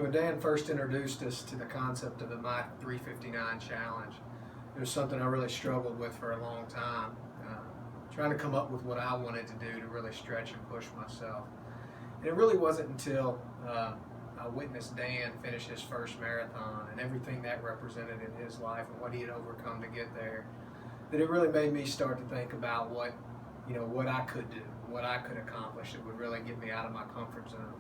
When Dan first introduced us to the concept of the My 359 Challenge, it was something I really struggled with for a long time, trying to come up with what I wanted to do to really stretch and push myself. And it really wasn't until I witnessed Dan finish his first marathon and everything that represented in his life and what he had overcome to get there, that it really made me start to think about what I could do, what I could accomplish that would really get me out of my comfort zone.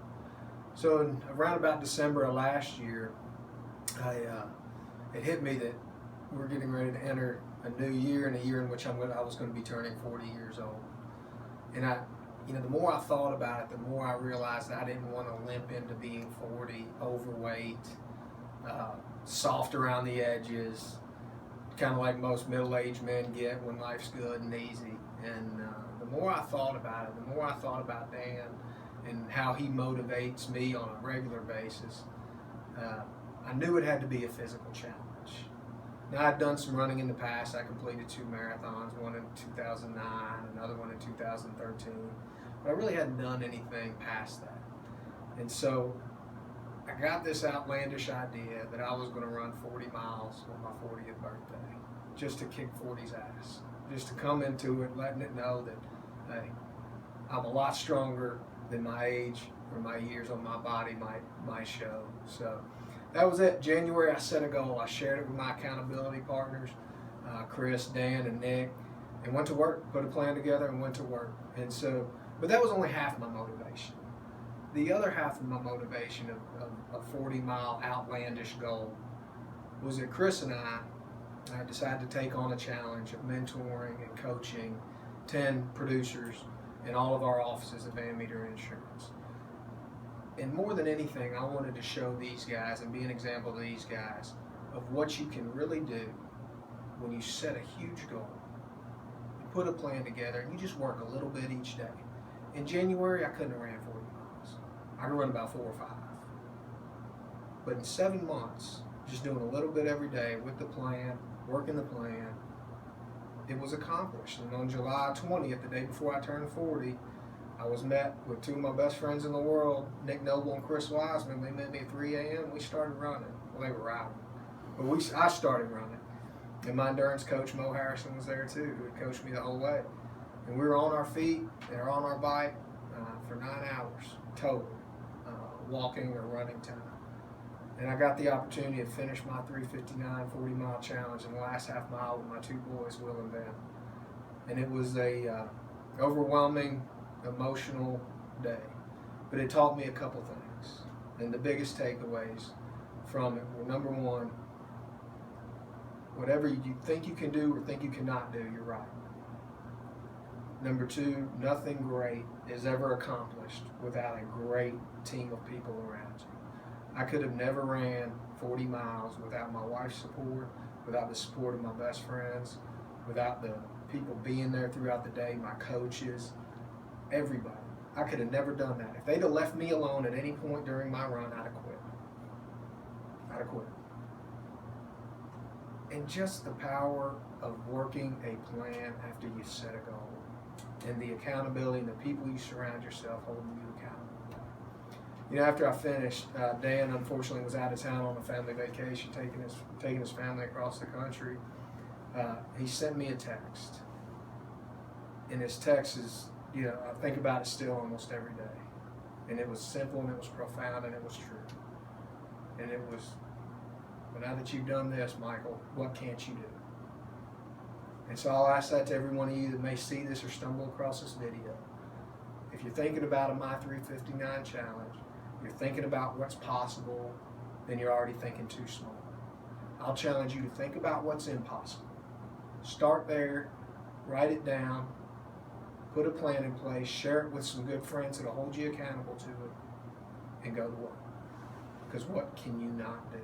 So around about December of last year, it hit me that we're getting ready to enter a new year, and a year in which I was going to be turning 40 years old. And the more I thought about it, the more I realized that I didn't want to limp into being 40, overweight, soft around the edges, kind of like most middle-aged men get when life's good and easy. And the more I thought about it, the more I thought about Dan and how he motivates me on a regular basis, I knew it had to be a physical challenge. Now, I'd done some running in the past. I completed 2 marathons, one in 2009, another one in 2013. But I really hadn't done anything past that. And so I got this outlandish idea that I was going to run 40 miles on my 40th birthday, just to kick 40's ass, just to come into it letting it know that, hey, I'm a lot stronger than my age or my years on my body might show. So that was it. January, I set a goal. I shared it with my accountability partners, Chris, Dan, and Nick, and went to work, put a plan together and went to work. And so, but that was only half my motivation. The other half of my motivation of a 40-mile outlandish goal was that Chris and I decided to take on a challenge of mentoring and coaching 10 producers in all of our offices at Van Meter Insurance. And more than anything, I wanted to show these guys and be an example to these guys of what you can really do when you set a huge goal. You put a plan together and you just work a little bit each day. In January, I couldn't have ran 40 miles. I could run about 4 or 5. But in 7 months, just doing a little bit every day with the plan, working the plan, it was accomplished. And on July 20th, the day before I turned 40, I was met with 2 of my best friends in the world, Nick Noble and Chris Wiseman. They met me at 3 a.m. We started running. Well, they were riding. But I started running. And my endurance coach, Mo Harrison, was there too, who had coached me the whole way. And we were on our feet and on our bike for 9 hours total, walking or running time. And I got the opportunity to finish my 359 40-mile challenge in the last half mile with my 2 boys, Will and Ben. And it was a overwhelming, emotional day. But it taught me a couple things. And the biggest takeaways from it were, number one, whatever you think you can do or think you cannot do, you're right. Number 2, nothing great is ever accomplished without a great team of people around you. I could have never ran 40 miles without my wife's support, without the support of my best friends, without the people being there throughout the day, my coaches, everybody. I could have never done that. If they'd have left me alone at any point during my run, I'd have quit. I'd have quit. And just the power of working a plan after you set a goal, and the accountability and the people you surround yourself holding you accountable. After I finished, Dan unfortunately was out of town on a family vacation, taking his family across the country. He sent me a text, and his text is, I think about it still almost every day. And it was simple, and it was profound, and it was true. And it was, well, now that you've done this, Michael, what can't you do? And so I'll ask that to every one of you that may see this or stumble across this video. If you're thinking about a My 359 challenge, you're thinking about what's possible, then you're already thinking too small. I'll challenge you to think about what's impossible. Start there, write it down, put a plan in place, share it with some good friends that'll hold you accountable to it, and go to work. Because what can you not do?